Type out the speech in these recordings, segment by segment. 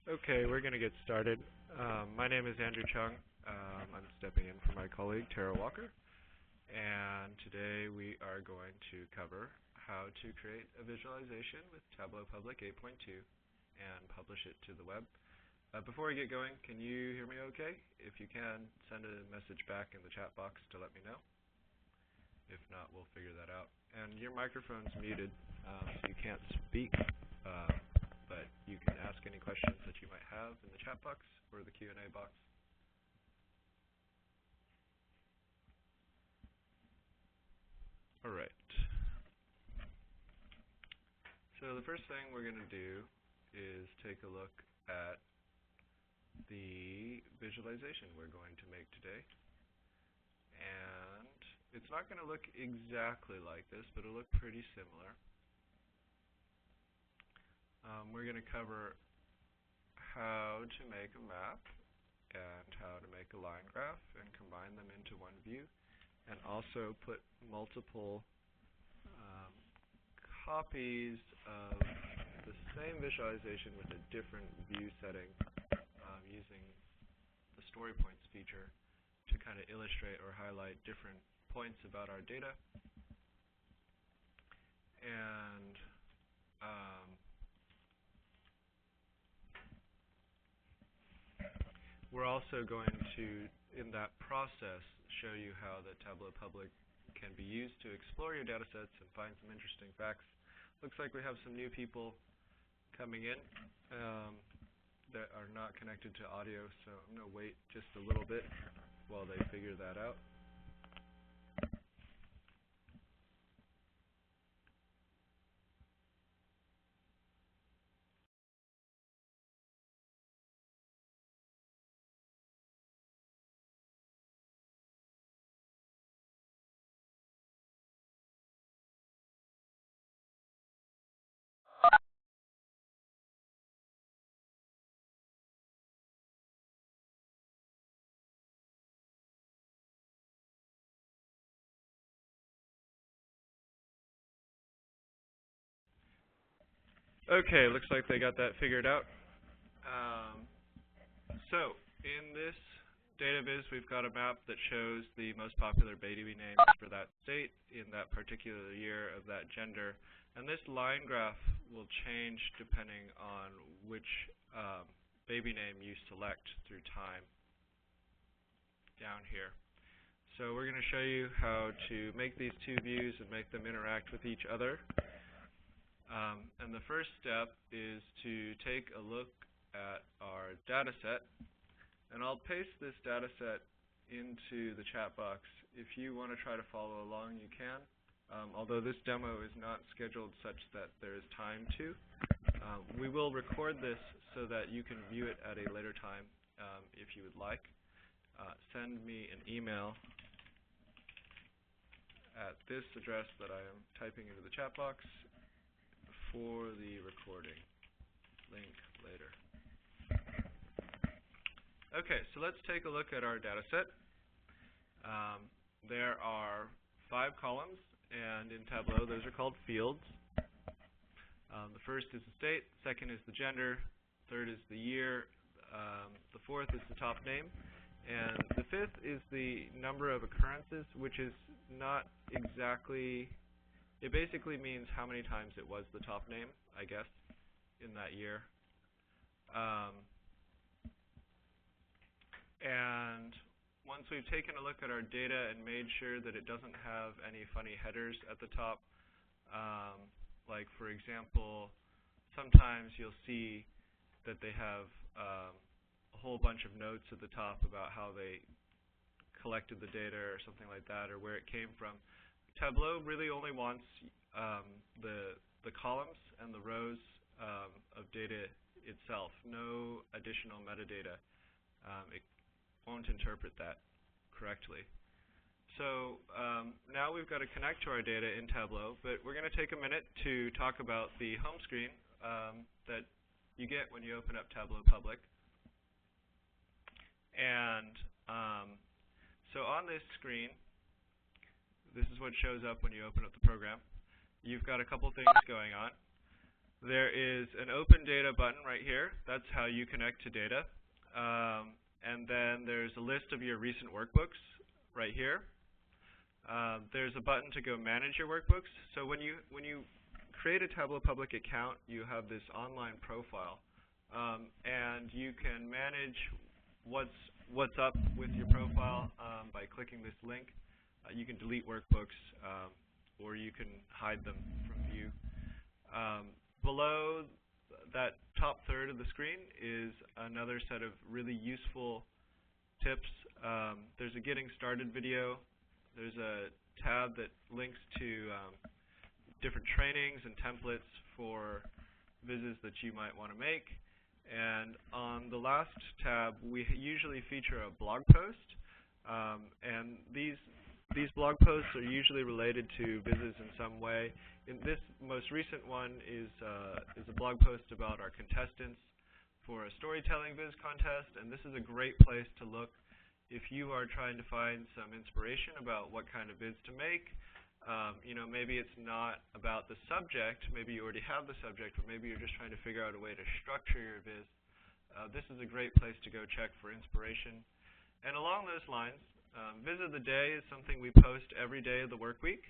Okay, we're going to get started. My name is Andrew Chung. I'm stepping in for my colleague, Tara Walker. And today we are going to cover how to create a visualization with Tableau Public 8.2 and publish it to the web. Before we get going, can you hear me okay? If you can, send a message back in the chat box to let me know. If not, we'll figure that out. And your microphone's muted, so you can't speak. But you can ask any questions that you might have in the chat box or the Q&A box. All right. So the first thing we're going to do is take a look at the visualization we're going to make today. And it's not going to look exactly like this, but it'll look pretty similar. We're going to cover how to make a map and how to make a line graph and combine them into one view, and also put multiple copies of the same visualization with a different view setting using the story points feature to kind of illustrate or highlight different points about our data. And we're also going to, in that process, show you how the Tableau Public can be used to explore your data sets and find some interesting facts. Looks like we have some new people coming in that are not connected to audio, so I'm going to wait just a little bit while they figure that out. Okay, looks like they got that figured out. So in this data viz, we've got a map that shows the most popular baby names for that state in that particular year of that gender. And this line graph will change depending on which baby name you select through time down here. So we're going to show you how to make these two views and make them interact with each other. And the first step is to take a look at our data set. And I'll paste this data set into the chat box. If you want to try to follow along, you can. Although this demo is not scheduled such that there is time to. We will record this so that you can view it at a later time if you would like. Send me an email at this address that I am typing into the chat box for the recording. Link later. Okay, so let's take a look at our data set. There are 5 columns, and in Tableau, those are called fields. The first is the state, second is the gender, third is the year, the fourth is the top name, and the fifth is the number of occurrences, which is not exactly, it basically means how many times it was the top name, I guess, in that year. And once we've taken a look at our data and made sure that it doesn't have any funny headers at the top, like for example, sometimes you'll see that they have a whole bunch of notes at the top about how they collected the data or something like that, or where it came from. Tableau really only wants the columns and the rows of data itself, no additional metadata. It won't interpret that correctly. So now we've got to connect to our data in Tableau, but we're going to take a minute to talk about the home screen that you get when you open up Tableau Public. And so on this screen, this is what shows up when you open up the program. You've got a couple things going on. There is an open data button right here. That's how you connect to data. And then there's a list of your recent workbooks right here. There's a button to go manage your workbooks. So when you create a Tableau Public account, you have this online profile, and you can manage what's up with your profile by clicking this link. You can delete workbooks, or you can hide them from view. Below that top third of the screen is another set of really useful tips. There's a getting started video. There's a tab that links to different trainings and templates for vizzes that you might want to make. And on the last tab, we usually feature a blog post. And these blog posts are usually related to vizzes in some way. In this most recent one is a blog post about our contestants for a storytelling viz contest, and this is a great place to look if you are trying to find some inspiration about what kind of viz to make. Maybe it's not about the subject, maybe you already have the subject, but maybe you're just trying to figure out a way to structure your viz. This is a great place to go check for inspiration. And along those lines, Viz of the Day is something we post every day of the work week,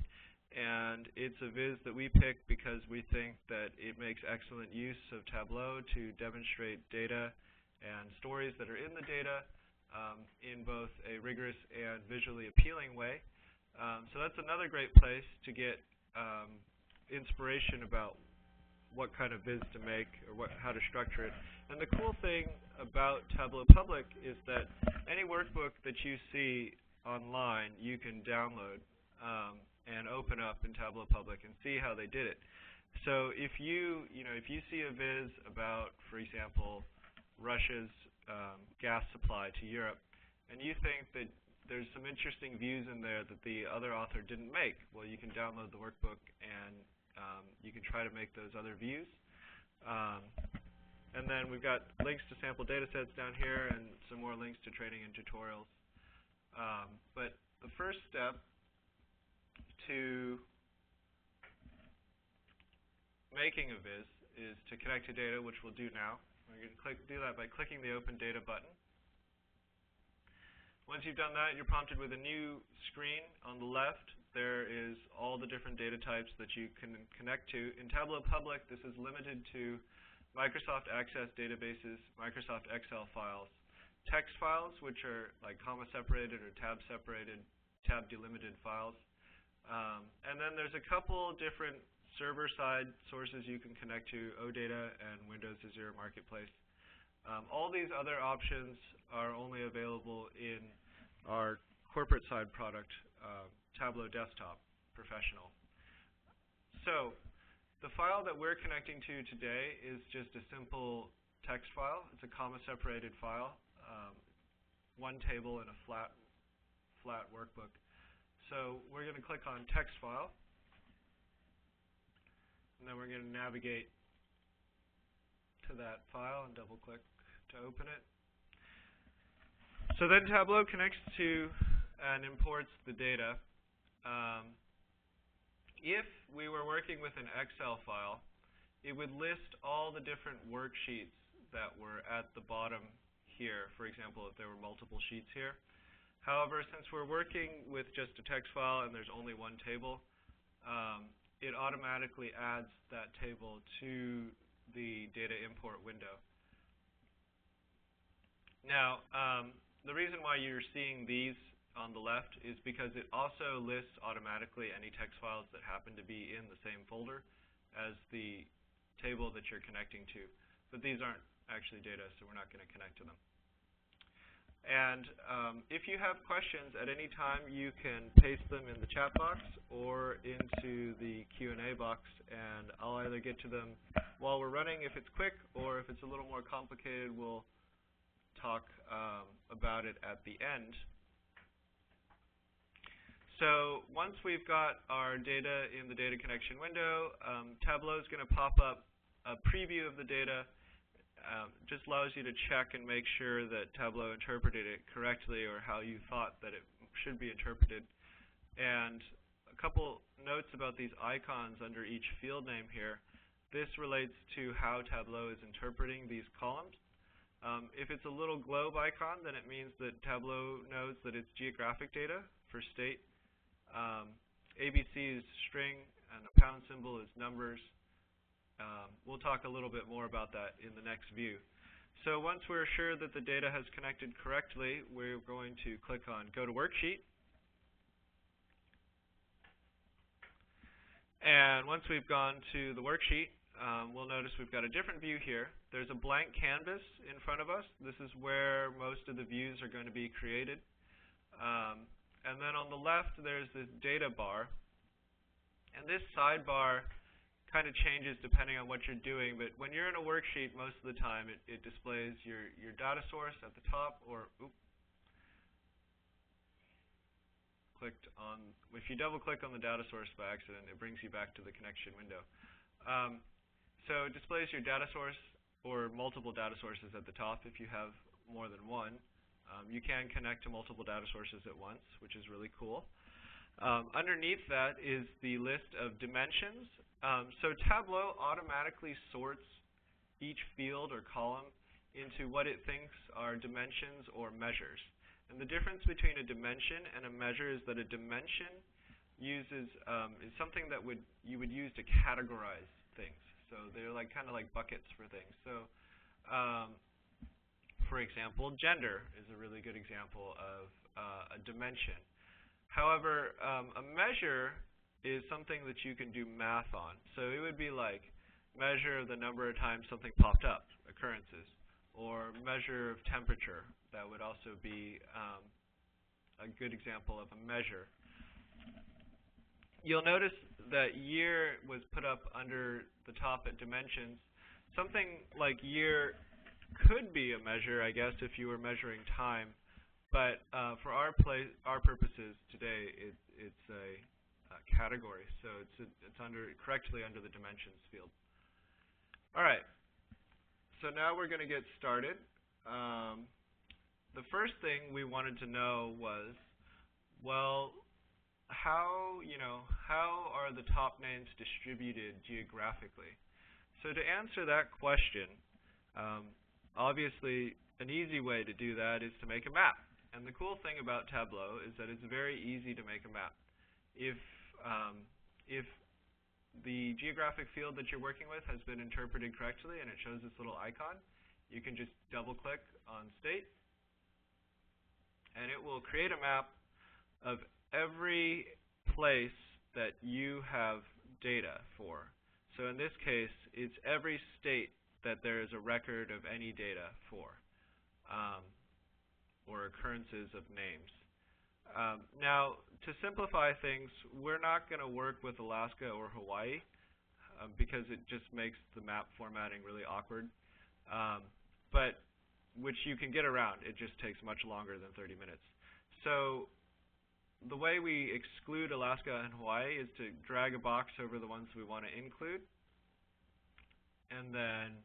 and it's a viz that we pick because we think that it makes excellent use of Tableau to demonstrate data and stories that are in the data in both a rigorous and visually appealing way. So that's another great place to get inspiration about what kind of viz to make or how to structure it. And the cool thing about Tableau Public is that any workbook that you see online, you can download and open up in Tableau Public and see how they did it. So if you see a viz about, for example, Russia's gas supply to Europe, and you think that there's some interesting views in there that the other author didn't make, well, you can download the workbook and you can try to make those other views. And then we've got links to sample data sets down here and some more links to training and tutorials. But the first step to making a viz is to connect to data, which we'll do now. We're going to do that by clicking the Open Data button. Once you've done that, you're prompted with a new screen. On the left, there is all the different data types that you can connect to. In Tableau Public, this is limited to Microsoft Access databases, Microsoft Excel files, text files, which are like comma-separated or tab-separated, tab-delimited files. And then there's a couple different server-side sources you can connect to, OData and Windows Azure Marketplace. All these other options are only available in our corporate side product, Tableau Desktop Professional. So the file that we're connecting to today is just a simple text file. It's a comma-separated file, one table in a flat workbook. So we're going to click on Text File, and then we're going to navigate to that file and double-click to open it. So then Tableau connects to and imports the data. If we were working with an Excel file, it would list all the different worksheets that were at the bottom here. For example, if there were multiple sheets here. However, since we're working with just a text file and there's only one table, it automatically adds that table to the data import window. Now, the reason why you're seeing these on the left is because it also lists automatically any text files that happen to be in the same folder as the table that you're connecting to. But these aren't actually data, so we're not going to connect to them. And if you have questions at any time, you can paste them in the chat box or into the Q&A box, and I'll either get to them while we're running if it's quick, or if it's a little more complicated, we'll talk about it at the end. So once we've got our data in the data connection window, Tableau is going to pop up a preview of the data. Just allows you to check and make sure that Tableau interpreted it correctly or how you thought that it should be interpreted. And a couple notes about these icons under each field name here. this relates to how Tableau is interpreting these columns. If it's a little globe icon, then it means that Tableau knows that it's geographic data for state. ABC is string, and a pound symbol is numbers. We'll talk a little bit more about that in the next view. So once we're sure that the data has connected correctly, we're going to click on Go to Worksheet. And once we've gone to the worksheet, we'll notice we've got a different view here. There's a blank canvas in front of us. This is where most of the views are going to be created. And then on the left, there's this data bar. And this sidebar kind of changes depending on what you're doing. But when you're in a worksheet, most of the time, it displays your data source at the top, or if you double-click on the data source by accident, it brings you back to the connection window. So it displays your data source or multiple data sources at the top if you have more than one. You can connect to multiple data sources at once, which is really cool. Underneath that is the list of dimensions. So Tableau automatically sorts each field or column into what it thinks are dimensions or measures. And the difference between a dimension and a measure is that a dimension is something that you would use to categorize things. So they're kind of like buckets for things. So for example, gender is a really good example of a dimension. However, a measure is something that you can do math on. So it would be like measure the number of times something popped up, occurrences, or measure of temperature. That would also be a good example of a measure. You'll notice that year was put up under the top at dimensions. Something like year could be a measure, I guess, if you were measuring time. But for our purposes today, it's a category. So it's correctly under the dimensions field. All right. So now we're going to get started. The first thing we wanted to know was, well, how are the top names distributed geographically? So to answer that question, obviously an easy way to do that is to make a map. And the cool thing about Tableau is that it's very easy to make a map. If the geographic field that you're working with has been interpreted correctly and it shows this little icon, you can just double-click on state, and it will create a map of every place that you have data for. So in this case, it's every state that there is a record of any data for, or occurrences of names. Now, to simplify things, we're not going to work with Alaska or Hawaii because it just makes the map formatting really awkward. But which you can get around. It just takes much longer than 30 minutes. So the way we exclude Alaska and Hawaii is to drag a box over the ones we want to include, and then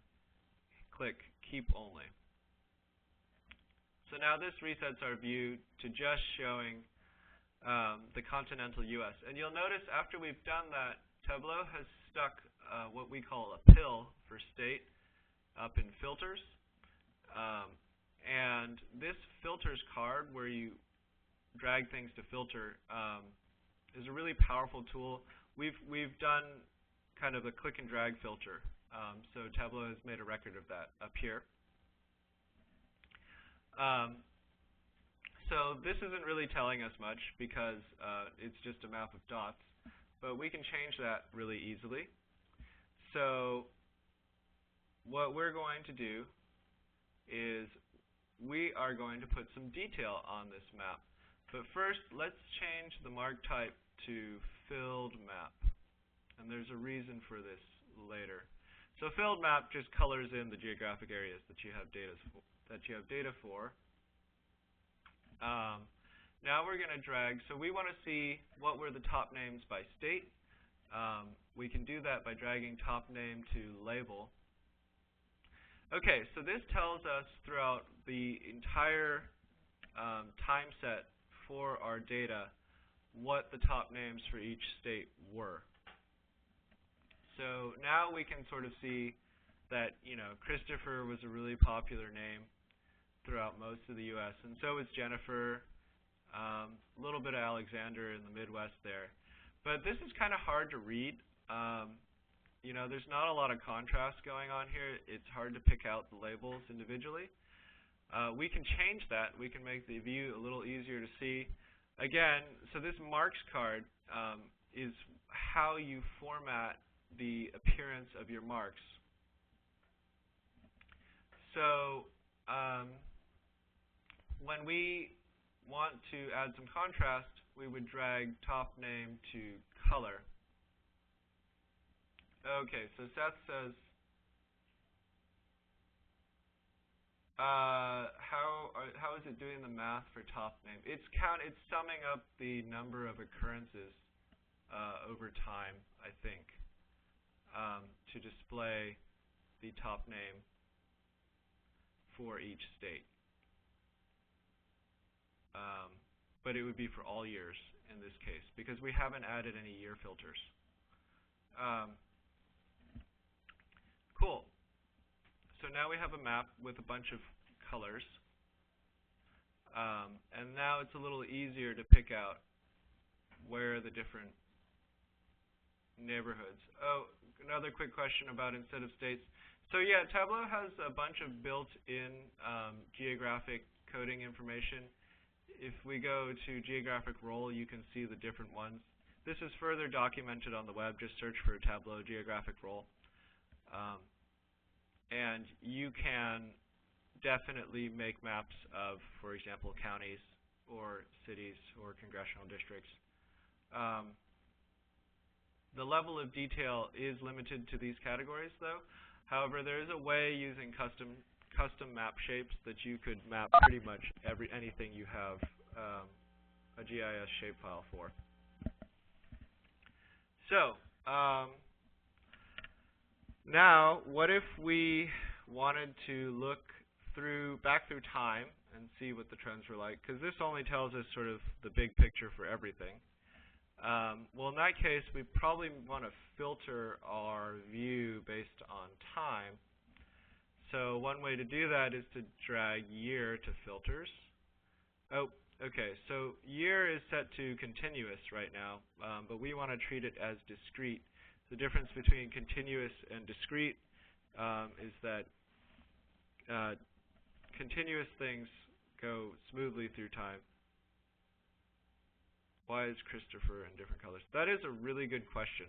click Keep Only. So now this resets our view to just showing the continental US. And you'll notice after we've done that, Tableau has stuck what we call a pill for state up in filters. And this filters card, where you drag things to filter, is a really powerful tool. We've done kind of a click and drag filter. So Tableau has made a record of that up here. So this isn't really telling us much because it's just a map of dots, but we can change that really easily. So what we're going to do is we are going to put some detail on this map. But first, let's change the mark type to filled map. And there's a reason for this later. So filled map just colors in the geographic areas that you have data for. Now we're going to drag. So we want to see what were the top names by state. We can do that by dragging top name to label. Okay, so this tells us throughout the entire time set for our data what the top names for each state were. So now we can sort of see that, Christopher was a really popular name throughout most of the U.S., and so is Jennifer, a little bit of Alexander in the Midwest there. But this is kind of hard to read. There's not a lot of contrast going on here. It's hard to pick out the labels individually. We can change that. We can make the view a little easier to see. Again, so this marks card is how you format the appearance of your marks. So when we want to add some contrast, we would drag top name to color. Okay, so Seth says, how is it doing the math for top name? It's summing up the number of occurrences over time, I think, to display the top name for each state. But it would be for all years in this case, because we haven't added any year filters. Cool. So now we have a map with a bunch of colors. And now it's a little easier to pick out where are the different neighborhoods. Oh, another quick question about instead of states. So yeah, Tableau has a bunch of built-in geographic coding information. If we go to geographic role, you can see the different ones. This is further documented on the web. Just search for Tableau geographic role. And you can definitely make maps of, for example, counties or cities or congressional districts. The level of detail is limited to these categories, though. However, there is a way using custom map shapes that you could map pretty much anything you have a GIS shapefile for. So now, what if we wanted to look back through time and see what the trends were like? Because this only tells us sort of the big picture for everything. Well, in that case, we probably want to filter our view based on time. So one way to do that is to drag year to filters. Oh, okay. So year is set to continuous right now, but we want to treat it as discrete. The difference between continuous and discrete is that continuous things go smoothly through time. Why is Christopher in different colors? That is a really good question.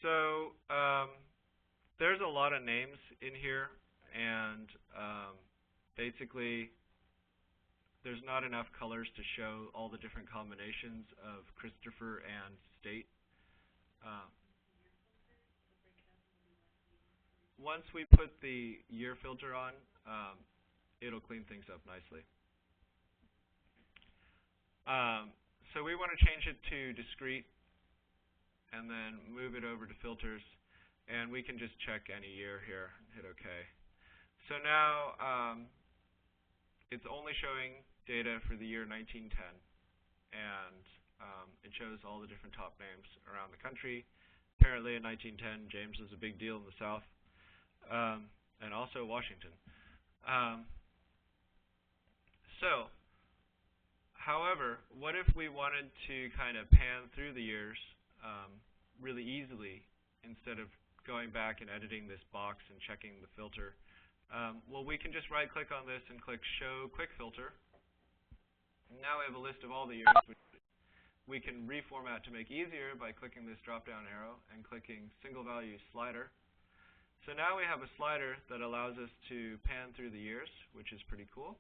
So there's a lot of names in here, and basically there's not enough colors to show all the different combinations of Christopher and state. Once we put the year filter on, it'll clean things up nicely. So we want to change it to discrete and then move it over to filters, and we can just check any year here and hit OK. So now it's only showing data for the year 1910, and it shows all the different top names around the country. Apparently in 1910, James was a big deal in the South, and also Washington. However, what if we wanted to kind of pan through the years really easily instead of going back and editing this box and checking the filter? Well, we can just right-click on this and click Show Quick Filter. Now we have a list of all the years, which we can reformat to make easier by clicking this drop-down arrow and clicking Single Value Slider. So now we have a slider that allows us to pan through the years, which is pretty cool.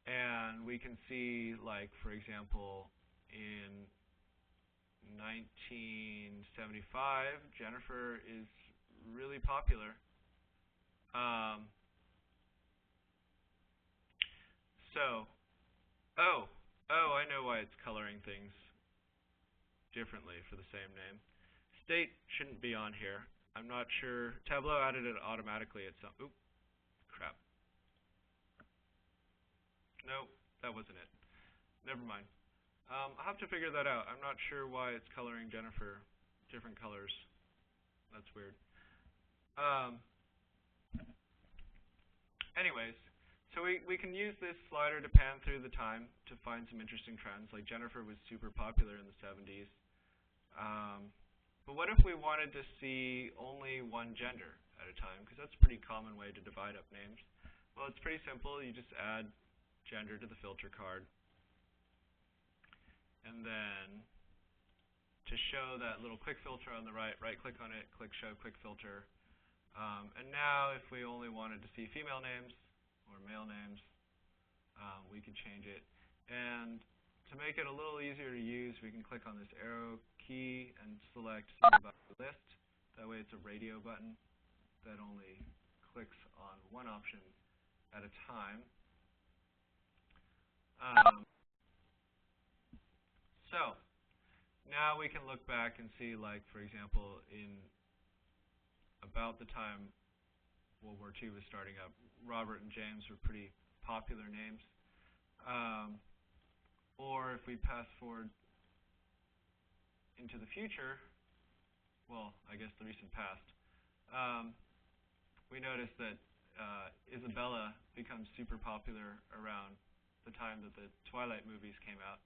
And we can see, like, for example, in 1975, Jennifer is really popular. I know why it's coloring things differently for the same name. State shouldn't be on here. I'm not sure. Tableau added it automatically at some. Oop, crap. Nope, that wasn't it. Never mind. I'll have to figure that out. I'm not sure why it's coloring Jennifer different colors. That's weird. Anyways, so we can use this slider to pan through the time to find some interesting trends. Like Jennifer was super popular in the 70s. But what if we wanted to see only one gender at a time? Because that's a pretty common way to divide up names. Well, it's pretty simple. You just add gender to the filter card. And then to show that little quick filter on the right, right-click on it, click Show Quick Filter. And now if we only wanted to see female names or male names, we could change it. And to make it a little easier to use, we can click on this arrow key and select Save by List. That way it's a radio button that only clicks on one option at a time. So now we can look back and see, like, for example, in about the time World War II was starting up, Robert and James were pretty popular names. Or if we pass forward into the future, well, I guess the recent past, we notice that Isabella becomes super popular around the time that the Twilight movies came out.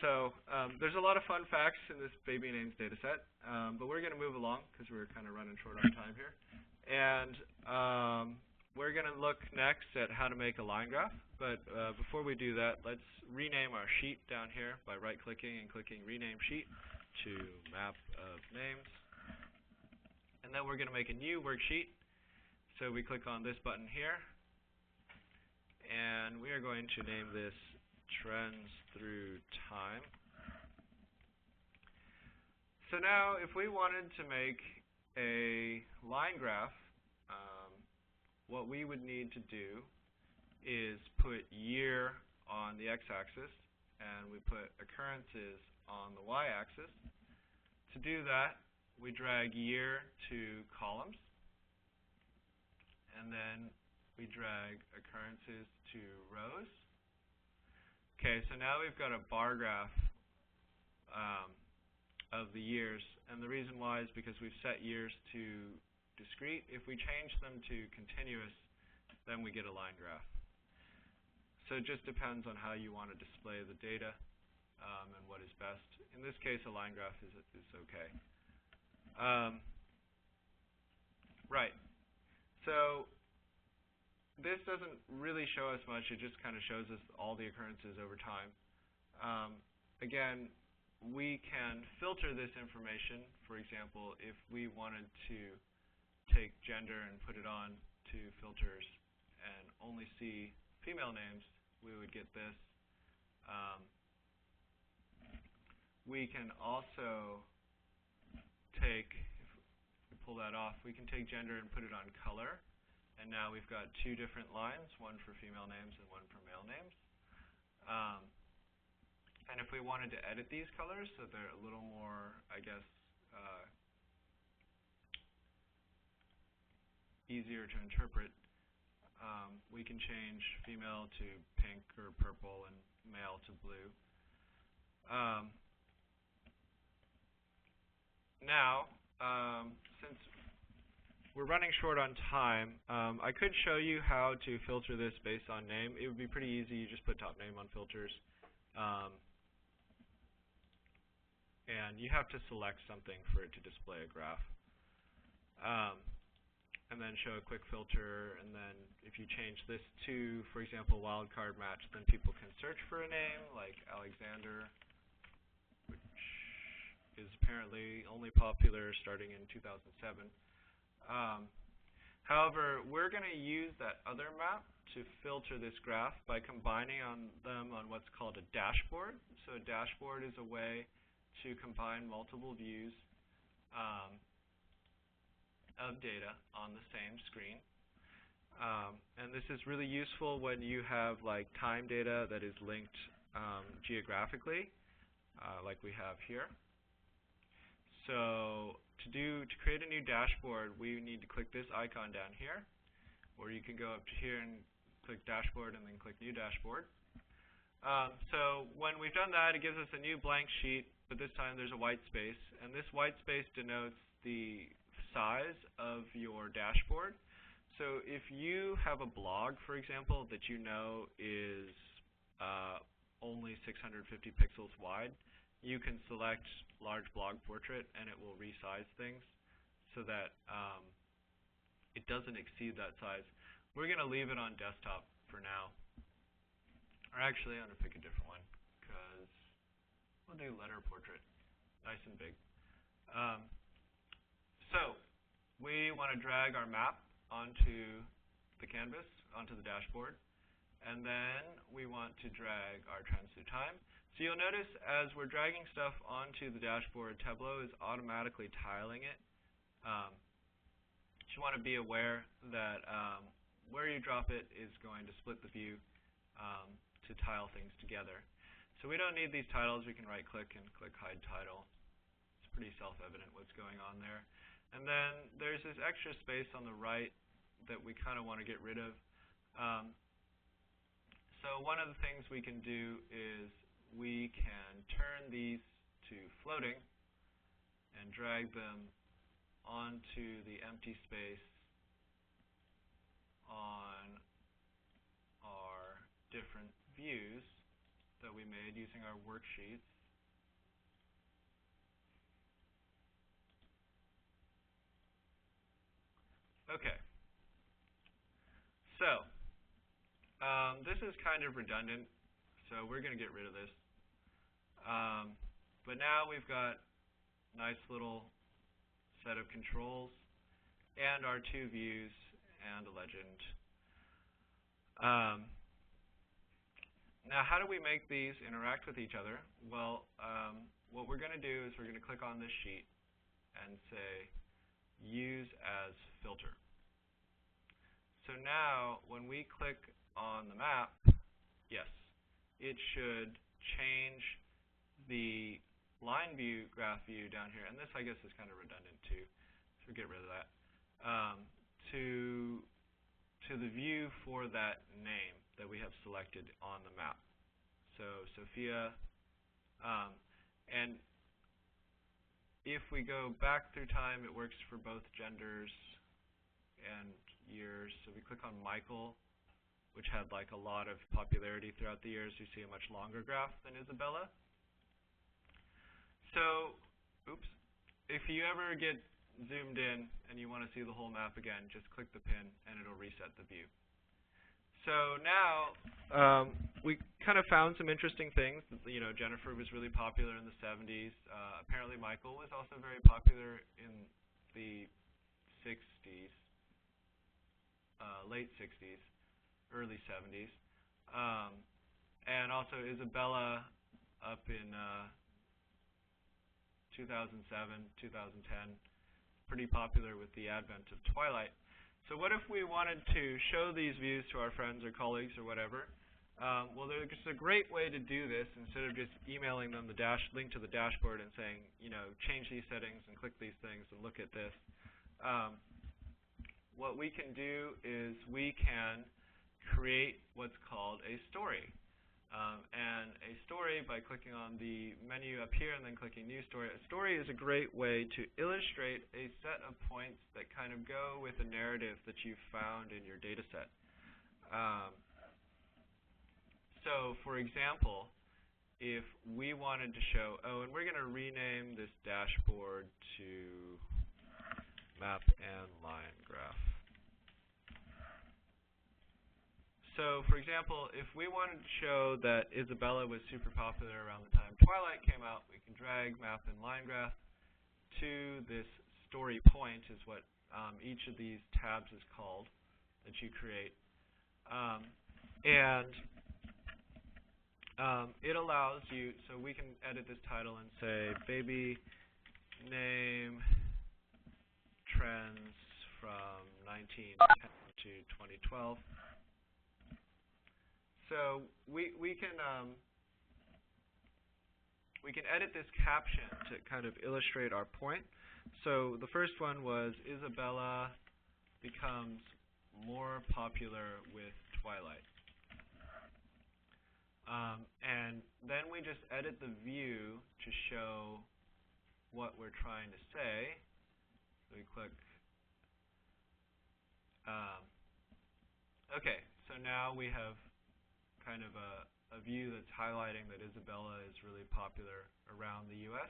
So there's a lot of fun facts in this baby names data set, but we're going to move along because we're kind of running short on time here. And we're going to look next at how to make a line graph. But before we do that, let's rename our sheet down here by right-clicking and clicking Rename Sheet to Map of Names. And then we're going to make a new worksheet. So we click on this button here. And we are going to name this Trends Through Time. So now if we wanted to make a line graph, what we would need to do is put year on the x-axis, and we put occurrences on the y-axis. To do that, we drag year to columns, and then we drag occurrences to rows. Okay, so now we've got a bar graph of the years, and the reason why is because we've set years to discrete. If we change them to continuous, then we get a line graph. So it just depends on how you want to display the data and what is best. In this case, a line graph is okay. Right. So this doesn't really show us much. It just kind of shows us all the occurrences over time. Again, we can filter this information. For example, if we wanted to take gender and put it on to filters and only see female names, we would get this. We can also take, if we pull that off, we can take gender and put it on color. And now we've got two different lines, one for female names and one for male names. And if we wanted to edit these colors so they're a little more, I guess, easier to interpret, we can change female to pink or purple and male to blue. Now, since we're running short on time, I could show you how to filter this based on name. It would be pretty easy. You just put top name on filters. And you have to select something for it to display a graph. And then show a quick filter, and then if you change this to, for example, wildcard match, then people can search for a name like Alexander, which is apparently only popular starting in 2007. However, we're going to use that other map to filter this graph by combining them on what's called a dashboard. So a dashboard is a way to combine multiple views of data on the same screen. And this is really useful when you have like time data that is linked geographically, like we have here. So to create a new dashboard, we need to click this icon down here, or you can go up to here and click dashboard and then click new dashboard. So when we've done that, it gives us a new blank sheet, but this time there's a white space, and this white space denotes the size of your dashboard. So if you have a blog, for example, that you know is only 650 pixels wide, you can select large blog portrait and it will resize things so that it doesn't exceed that size. We're going to leave it on desktop for now. Or actually, I'm going to pick a different one because we'll do letter portrait, nice and big. So we want to drag our map onto the canvas, onto the dashboard, and then we want to drag our trends through time. So you'll notice as we're dragging stuff onto the dashboard, Tableau is automatically tiling it. You want to be aware that where you drop it is going to split the view to tile things together. So we don't need these titles. We can right-click and click Hide Title. It's pretty self-evident what's going on there. And then there's this extra space on the right that we kind of want to get rid of. So one of the things we can do is we can turn these to floating and drag them onto the empty space on our different views that we made using our worksheets. Okay. So this is kind of redundant, so we're going to get rid of this. But now we've got a nice little set of controls and our two views and a legend. Now, how do we make these interact with each other? Well, what we're going to do is we're going to click on this sheet and say Use as Filter. So now, when we click on the map, yes, it should change the line view, graph view down here, and this, I guess, is kind of redundant too, so get rid of that, to the view for that name that we have selected on the map. So Sophia, and if we go back through time, it works for both genders and years. So we click on Michael, which had like a lot of popularity throughout the years. You see a much longer graph than Isabella. So, oops, if you ever get zoomed in and you want to see the whole map again, just click the pin and it'll reset the view. So now we kind of found some interesting things. You know, Jennifer was really popular in the 70s. Apparently Michael was also very popular in the 60s, late 60s, early 70s. And also Isabella up in 2007, 2010, pretty popular with the advent of Twilight. So what if we wanted to show these views to our friends or colleagues or whatever? Well, there's a great way to do this instead of just emailing them the link to the dashboard and saying, you know, change these settings and click these things and look at this. What we can do is we can create what's called a story. And a story, by clicking on the menu up here and then clicking New Story, a story is a great way to illustrate a set of points that kind of go with a narrative that you've found in your data set. So, for example, if we wanted to show, and we're going to rename this dashboard to Map and Line Graph. So, for example, if we wanted to show that Isabella was super popular around the time Twilight came out, we can drag Map and Line Graph to this story point, is what each of these tabs is called that you create. It allows you, so we can edit this title and say, baby name trends from 1910 to 2012. So we we can edit this caption to kind of illustrate our point. So the first one was, Isabella becomes more popular with Twilight. And then we just edit the view to show what we're trying to say. So we click. Okay, so now we have kind of a view that's highlighting that Isabella is really popular around the U.S.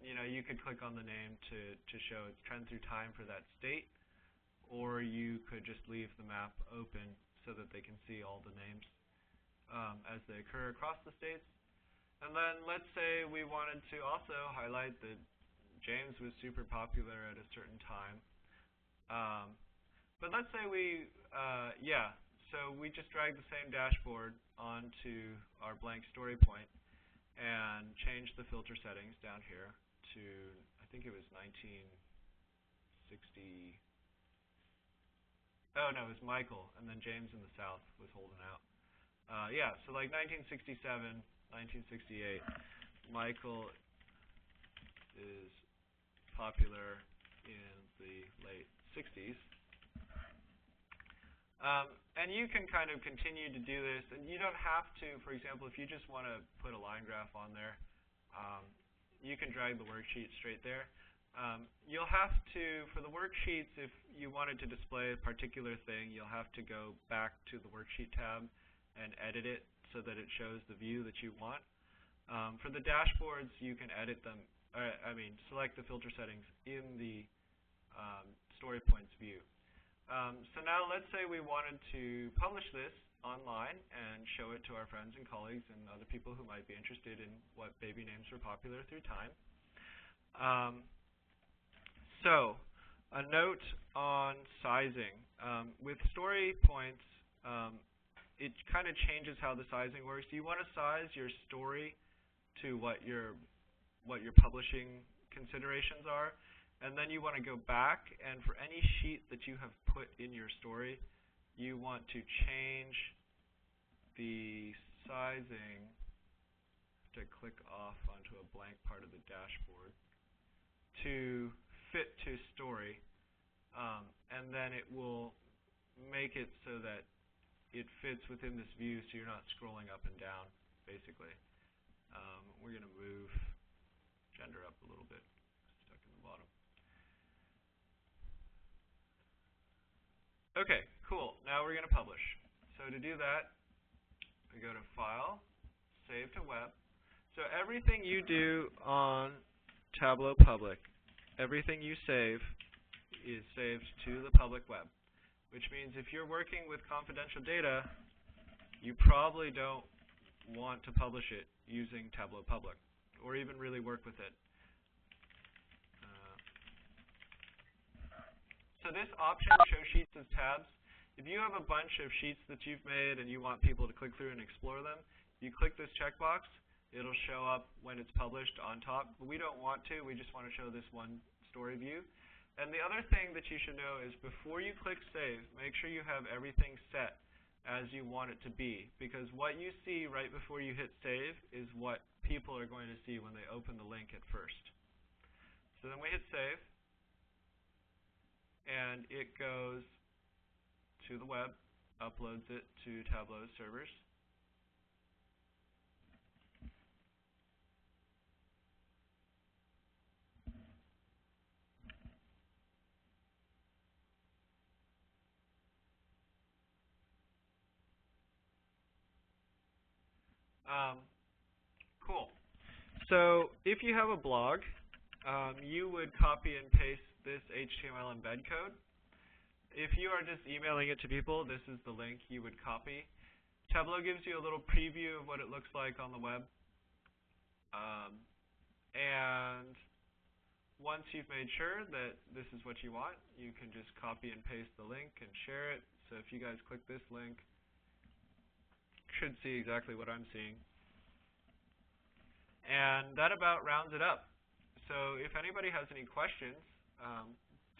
You know, you could click on the name to show its trend through time for that state, or you could just leave the map open so that they can see all the names as they occur across the states. And then let's say we wanted to also highlight that James was super popular at a certain time. But let's say so we just drag the same dashboard onto our blank story point and change the filter settings down here to, I think it was 1960. Oh, no, it was Michael, and then James in the South was holding out. Yeah, so like 1967, 1968, Michael is popular in the late 60s. And you can kind of continue to do this, and you don't have to, for example, if you just want to put a line graph on there, you can drag the worksheet straight there. You'll have to, for the worksheets, if you wanted to display a particular thing, you'll have to go back to the worksheet tab and edit it so that it shows the view that you want. For the dashboards, you can edit them, select the filter settings in the story points view. So now let's say we wanted to publish this online and show it to our friends and colleagues and other people who might be interested in what baby names were popular through time. So a note on sizing. With story points, it kind of changes how the sizing works. You want to size your story to what your publishing considerations are. And then you want to go back, and for any sheet that you have put in your story, you want to change the sizing to click off onto a blank part of the dashboard to fit to story. And then it will make it so that it fits within this view so you're not scrolling up and down, basically. We're going to move gender up a little bit, stuck in the bottom. Okay, cool. Now we're going to publish. So to do that, we go to File, Save to Web. So everything you do on Tableau Public, everything you save is saved to the public web, which means if you're working with confidential data, you probably don't want to publish it using Tableau Public or even really work with it. So this option, Show Sheets as Tabs, if you have a bunch of sheets that you've made and you want people to click through and explore them, you click this checkbox. It'll show up when it's published on top. But we don't want to. We just want to show this one story view. And the other thing that you should know is before you click Save, make sure you have everything set as you want it to be. Because what you see right before you hit Save is what people are going to see when they open the link at first. So then we hit Save. And it goes to the web, uploads it to Tableau servers. Cool. So if you have a blog, you would copy and paste this HTML embed code. If you are just emailing it to people, this is the link you would copy. Tableau gives you a little preview of what it looks like on the web. And once you've made sure that this is what you want, you can just copy and paste the link and share it. So if you guys click this link, you should see exactly what I'm seeing. And that about rounds it up. So if anybody has any questions,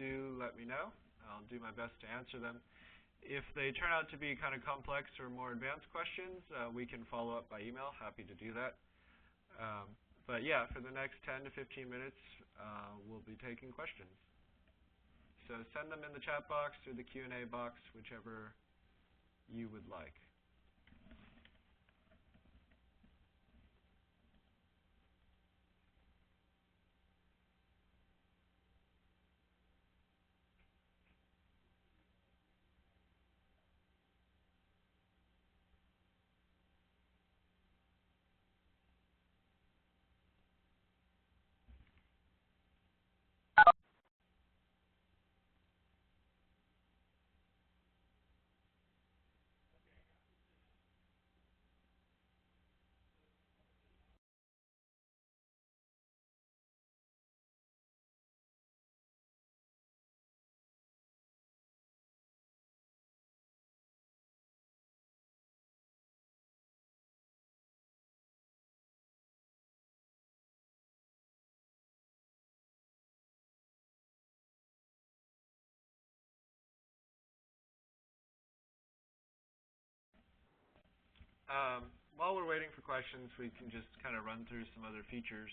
do let me know. I'll do my best to answer them. If they turn out to be kind of complex or more advanced questions, we can follow up by email. Happy to do that. But yeah, for the next 10 to 15 minutes, we'll be taking questions. So send them in the chat box or the Q&A box, whichever you would like. While we're waiting for questions, we can just kind of run through some other features.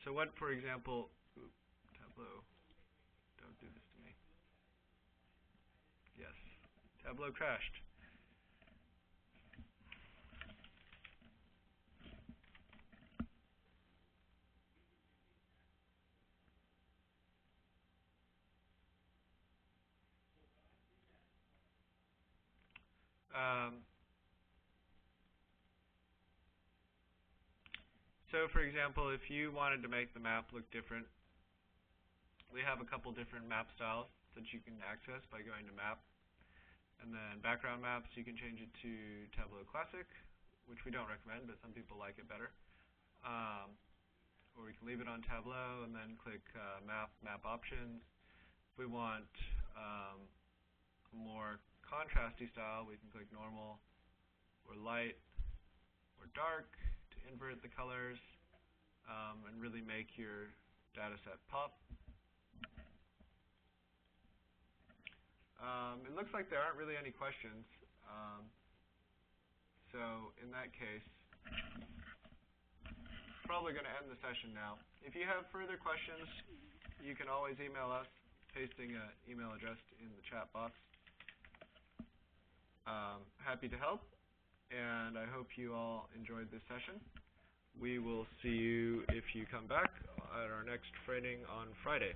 So what, for example, Tableau, don't do this to me. Yes, Tableau crashed. So for example, if you wanted to make the map look different, we have a couple different map styles that you can access by going to Map. And then background maps, you can change it to Tableau Classic, which we don't recommend, but some people like it better. Or we can leave it on Tableau and then click Map Options. If we want a more contrasty style, we can click Normal or Light or Dark to invert the colors and really make your data set pop. It looks like there aren't really any questions. So in that case, probably going to end the session now. If you have further questions, you can always email us, pasting an email address in the chat box. Happy to help, and I hope you all enjoyed this session. We will see you if you come back at our next training on Friday.